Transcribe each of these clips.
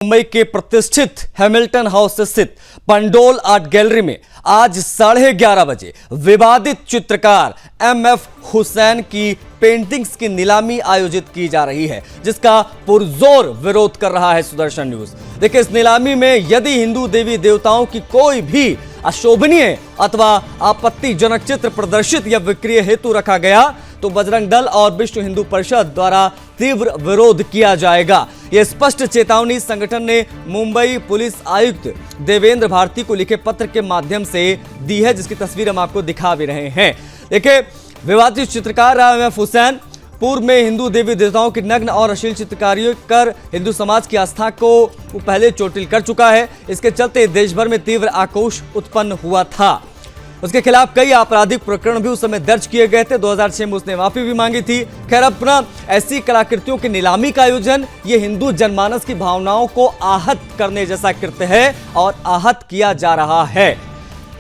मुंबई के प्रतिष्ठित Hamilton house स्थित पंडोल आर्ट गैलरी में आज 11:30 बजे विवादित चित्रकार एमएफ हुसैन की पेंटिंग्स की नीलामी आयोजित की जा रही है, जिसका पुरजोर विरोध कर रहा है सुदर्शन न्यूज। देखिए, इस नीलामी में यदि हिंदू देवी देवताओं की कोई भी अशोभनीय अथवा आपत्तिजनक चित्र प्रदर्शित या विक्रय हेतु रखा गया तो बजरंग दल और विश्व हिंदू परिषद द्वारा तीव्र विरोध किया जाएगा। यह स्पष्ट चेतावनी संगठन ने मुंबई पुलिस आयुक्त देवेंद्र भारती को लिखे पत्र के माध्यम से दी है, जिसकी तस्वीर हम आपको दिखा भी रहे हैं। देखिए, विवादित चित्रकार एमएफ हुसैन पूर्व में हिंदू देवी देवताओं की नग्न और अश्लील चित्रकारी कर हिंदू समाज की आस्था को पहले चोटिल कर चुका है। इसके चलते देश भर में तीव्र आक्रोश उत्पन्न हुआ था। उसके खिलाफ कई आपराधिक प्रकरण भी उस समय दर्ज किए गए थे। 2006 में उसने माफी भी मांगी थी। खैर, अपना ऐसी कलाकृतियों की नीलामी का आयोजन ये हिंदू जनमानस की भावनाओं को आहत करने जैसा कृत्य है और आहत किया जा रहा है।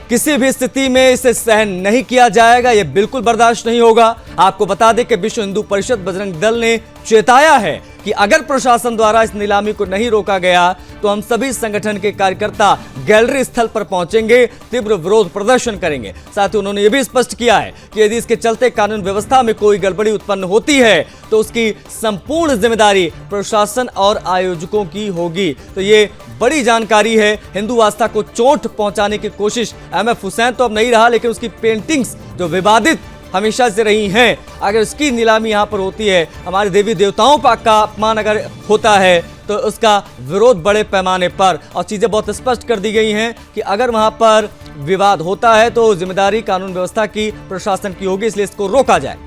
किसी भी स्थिति में इसे सहन नहीं किया जाएगा, यह बिल्कुल बर्दाश्त नहीं होगा। आपको बता दें कि विश्व हिंदू परिषद बजरंग दल ने चेताया है कि अगर प्रशासन द्वारा इस नीलामी को नहीं रोका गया तो हम सभी संगठन के कार्यकर्ता गैलरी स्थल पर पहुंचेंगे, तीव्र विरोध प्रदर्शन करेंगे। साथ ही उन्होंने यह भी स्पष्ट किया है कि यदि इसके चलते कानून व्यवस्था में कोई गड़बड़ी उत्पन्न होती है तो उसकी संपूर्ण जिम्मेदारी प्रशासन और आयोजकों की होगी। तो ये बड़ी जानकारी है। हिंदू आस्था को चोट पहुंचाने की कोशिश एमएफ हुसैन तो अब नहीं रहा, लेकिन उसकी पेंटिंग्स जो विवादित हमेशा से रही हैं, अगर इसकी नीलामी यहां पर होती है, हमारे देवी देवताओं का अपमान अगर होता है तो उसका विरोध बड़े पैमाने पर, और चीजें बहुत स्पष्ट कर दी गई हैं कि अगर वहां पर विवाद होता है तो जिम्मेदारी कानून व्यवस्था की प्रशासन की होगी, इसलिए इसको रोका जाए।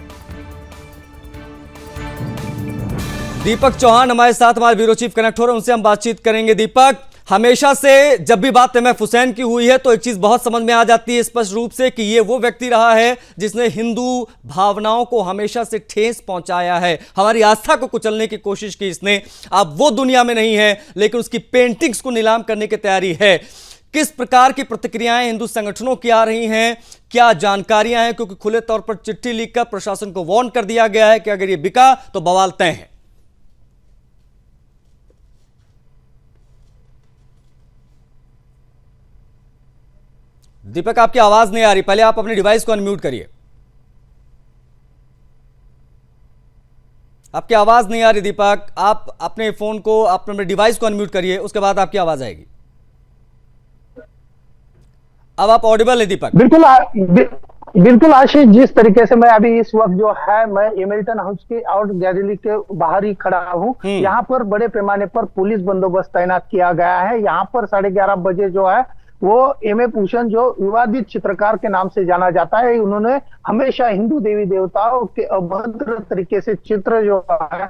दीपक चौहान हमारे साथ, हमारे ब्यूरो चीफ कनेक्ट हो रहे हैं, उनसे हम बातचीत करेंगे। दीपक, हमेशा से जब भी बात एमएफ हुसैन की हुई है तो एक चीज बहुत समझ में आ जाती है स्पष्ट रूप से कि ये वो व्यक्ति रहा है जिसने हिंदू भावनाओं को हमेशा से ठेस पहुंचाया है, हमारी आस्था को कुचलने की कोशिश की इसने। अब वो दुनिया में नहीं है, लेकिन उसकी पेंटिंग्स को नीलाम करने की तैयारी है। किस प्रकार की प्रतिक्रियाएं हिंदू संगठनों की आ रही हैं, क्या जानकारियां हैं? क्योंकि खुले तौर पर चिट्ठी लिखकर प्रशासन को वार्न कर दिया गया है कि अगर ये बिका तो बवाल तय है। दीपक, आपकी आवाज नहीं आ रही, पहले आप अपने डिवाइस को अनम्यूट करिए। आपकी आवाज नहीं आ रही दीपक, आप अपने फोन को, अपने डिवाइस को अनम्यूट करिए, उसके बाद आपकी आवाज आएगी। अब आप ऑडिबल है दीपक। बिल्कुल आशीष, जिस तरीके से मैं अभी इस वक्त जो है मैं हैमिल्टन हाउस के आउट गैलरी के बाहर ही खड़ा हूँ। यहाँ पर बड़े पैमाने पर पुलिस बंदोबस्त तैनात किया गया है। यहाँ पर 11:30 बजे जो है वो एमएफ हुसैन, जो विवादित चित्रकार के नाम से जाना जाता है, उन्होंने हमेशा हिंदू देवी देवताओं के अभद्र तरीके से चित्र जो है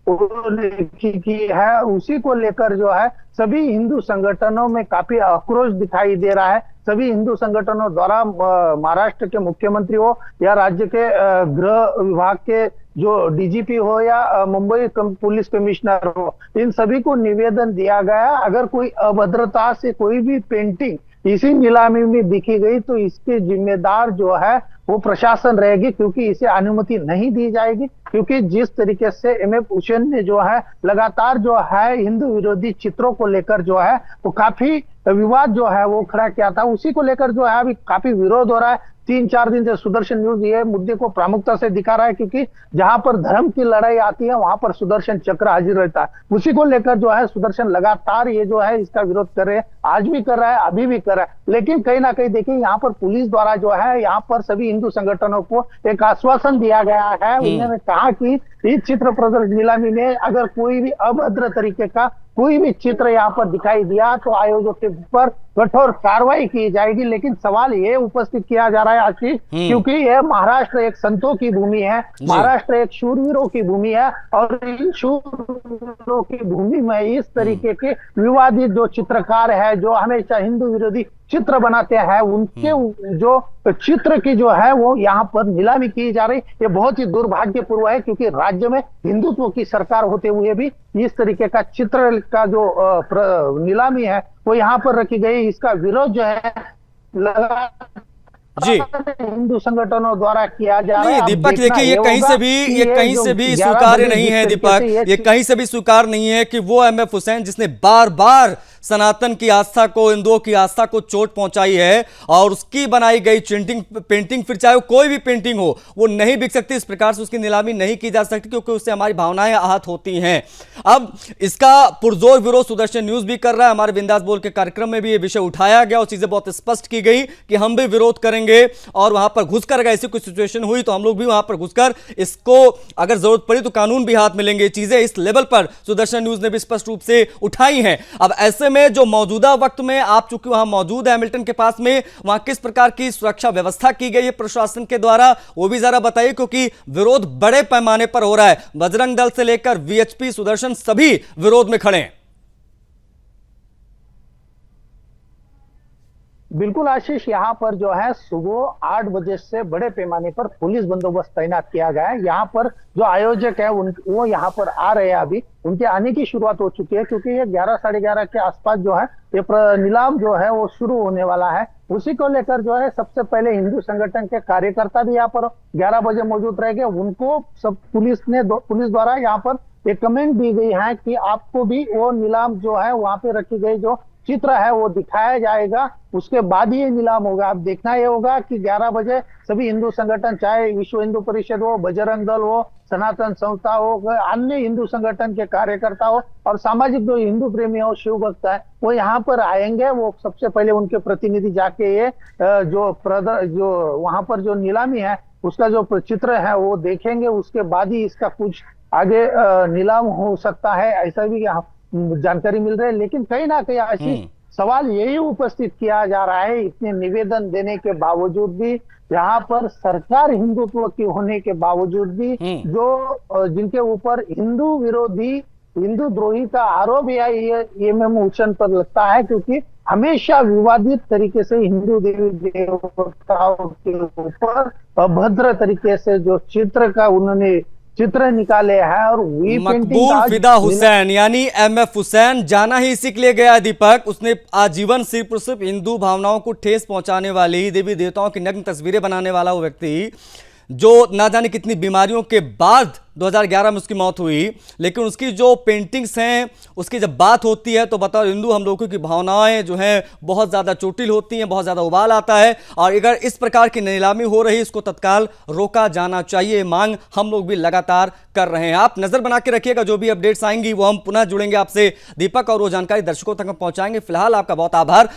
की है, उसी को लेकर जो है सभी हिंदू संगठनों में काफी आक्रोश दिखाई दे रहा है। सभी हिंदू संगठनों द्वारा महाराष्ट्र के मुख्यमंत्री हो या राज्य के गृह विभाग के जो डीजीपी हो या मुंबई पुलिस कमिश्नर हो, इन सभी को निवेदन दिया गया, अगर कोई अभद्रता से कोई भी पेंटिंग इसी नीलामी में दिखी गई तो इसके जिम्मेदार जो है वो प्रशासन रहेगी, क्योंकि इसे अनुमति नहीं दी जाएगी। क्योंकि जिस तरीके से एमएफ हुसैन ने जो है लगातार जो है हिंदू विरोधी चित्रों को लेकर जो है वो काफी विवाद जो है वो खड़ा किया था, उसी को लेकर जो है अभी काफी विरोध हो रहा है। 3-4 दिन से सुदर्शन न्यूज ये मुद्दे को प्रमुखता से दिखा रहा है, क्योंकि जहां पर धर्म की लड़ाई आती है वहां पर सुदर्शन चक्र हाजिर रहता है। उसी को लेकर जो है सुदर्शन लगातार ये जो है इसका विरोध कर रहे हैं, आज भी कर रहा है, अभी भी कर रहा है। लेकिन कहीं ना कहीं देखिए, यहाँ पर पुलिस द्वारा जो है यहाँ पर सभी हिंदू संगठनों को एक आश्वासन दिया गया है। उन्होंने कहा कि इस चित्र प्रदर्शन नीलामी में अगर कोई भी अभद्र तरीके का कोई भी चित्र यहाँ पर दिखाई दिया तो आयोजक के ऊपर कठोर कार्रवाई की जाएगी। लेकिन सवाल ये उपस्थित किया जा रहा है आशीष, क्योंकि यह महाराष्ट्र एक संतों की भूमि है, महाराष्ट्र एक शूरवीरों की भूमि है, और इन शूरवीरों की भूमि में इस तरीके के विवादित जो चित्रकार है, जो हमेशा हिंदू विरोधी चित्र बनाते हैं, उनके जो चित्र की जो है वो यहाँ पर नीलामी की जा रही, ये बहुत ही दुर्भाग्यपूर्ण है। क्योंकि राज्य में हिंदुत्व की सरकार होते हुए भी इस तरीके का चित्र का जो नीलामी है वो यहाँ पर रखी गई, इसका विरोध जो है जी हिंदू संगठनों द्वारा किया जा रहा है। नहीं अब दीपक, देखना देखिए ये ये कहीं होगा से भी कि ये कहीं जो से भी 11 स्वीकार्य बजे नहीं जिस है तरीके दीपक, से ये कहीं से भी स्वीकार नहीं है कि वो एमएफ हुसैन जिसने बार बार सनातन की आस्था को, हिंदुओं की आस्था को चोट पहुंचाई है, और उसकी बनाई गई पेंटिंग फिर चाहे वो कोई भी पेंटिंग हो, वो नहीं बिक सकती। इस प्रकार से उसकी नीलामी नहीं की जा सकती क्योंकि उससे हमारी भावनाएं आहत होती हैं। अब इसका पुरजोर विरोध सुदर्शन न्यूज भी कर रहा है। हमारे बिंदास बोल के कार्यक्रम में भी ये विषय उठाया गया और चीजें बहुत स्पष्ट की गई कि हम भी विरोध करेंगे, और वहां पर घुसकर अगर ऐसी कोई सिचुएशन हुई तो हम लोग भी वहां पर घुसकर इसको, अगर जरूरत पड़ी तो कानून भी हाथ में लेंगे। चीजें इस लेवल पर सुदर्शन न्यूज ने भी स्पष्ट रूप से उठाई हैं। अब ऐसे में जो मौजूदा वक्त में आप चूंकि वहां मौजूद है हैमिल्टन के पास में, वहां किस प्रकार की सुरक्षा व्यवस्था की गई है प्रशासन के द्वारा, वो भी जरा बताइए, क्योंकि विरोध बड़े पैमाने पर हो रहा है। बजरंग दल से लेकर वीएचपी, सुदर्शन सभी विरोध में खड़े हैं। बिल्कुल आशीष, यहाँ पर जो है सुबह 8 बजे से बड़े पैमाने पर पुलिस बंदोबस्त तैनात किया गया है। यहाँ पर जो आयोजक है वो यहाँ पर आ रहे हैं। अभी उनके आने की शुरुआत हो चुकी है क्योंकि ये 11 साढ़े 11 के आसपास जो है ये नीलाम जो है वो शुरू होने वाला है। उसी को लेकर जो है सबसे पहले हिंदू संगठन के कार्यकर्ता भी यहाँ पर 11 बजे मौजूद रहेंगे। उनको सब पुलिस द्वारा यहाँ पर एक कमेंट दी गई है कि आपको भी वो नीलाम जो है वहां पे रखी गई जो चित्र है वो दिखाया जाएगा, उसके बाद ये नीलाम होगा। अब देखना ये होगा कि 11 बजे सभी हिंदू संगठन, चाहे विश्व हिंदू परिषद हो, बजरंग दल हो, सनातन संस्था हो, अन्य हिंदू संगठन के कार्यकर्ता हो और सामाजिक जो हिंदू प्रेमी हो, शिव भक्त है, वो यहाँ पर आएंगे। वो सबसे पहले उनके प्रतिनिधि जाके ये जो वहां पर जो नीलामी है उसका जो चित्र है वो देखेंगे। उसके बाद ही इसका कुछ आगे नीलाम हो सकता है, ऐसा भी जानकारी मिल रही है। लेकिन कहीं ना कहीं आशीष, सवाल यही उपस्थित किया जा रहा है, इतने निवेदन देने के बावजूद भी, यहाँ पर सरकार हिंदुत्व की होने के बावजूद भी जो जिनके ऊपर हिंदू विरोधी, हिंदू द्रोही का आरोप ये एमएफ हुसैन पर लगता है, क्योंकि हमेशा विवादित तरीके से हिंदू देवी देवताओं के ऊपर अभद्र तरीके से जो उन्होंने चित्र निकाले हैं। और मकबूल फिदा हुसैन यानी एमएफ हुसैन जाना ही इसी के लिए गया दीपक। उसने आजीवन सिर्फ और सिर्फ हिंदू भावनाओं को ठेस पहुंचाने वाली, देवी देवताओं की नग्न तस्वीरें बनाने वाला वो व्यक्ति, जो ना जाने कितनी बीमारियों के बाद 2011 में उसकी मौत हुई, लेकिन उसकी जो पेंटिंग्स हैं, उसकी जब बात होती है तो बताओ, हिंदू हम लोगों की भावनाएं जो हैं बहुत ज़्यादा चोटिल होती हैं, बहुत ज़्यादा उबाल आता है। और अगर इस प्रकार की नीलामी हो रही, इसको तत्काल रोका जाना चाहिए, मांग हम लोग भी लगातार कर रहे हैं। आप नज़र बना के रखिएगा, जो भी अपडेट्स आएंगी वो हम पुनः जुड़ेंगे आपसे दीपक, और वो जानकारी दर्शकों तक हम पहुंचाएंगे। फिलहाल आपका बहुत आभार।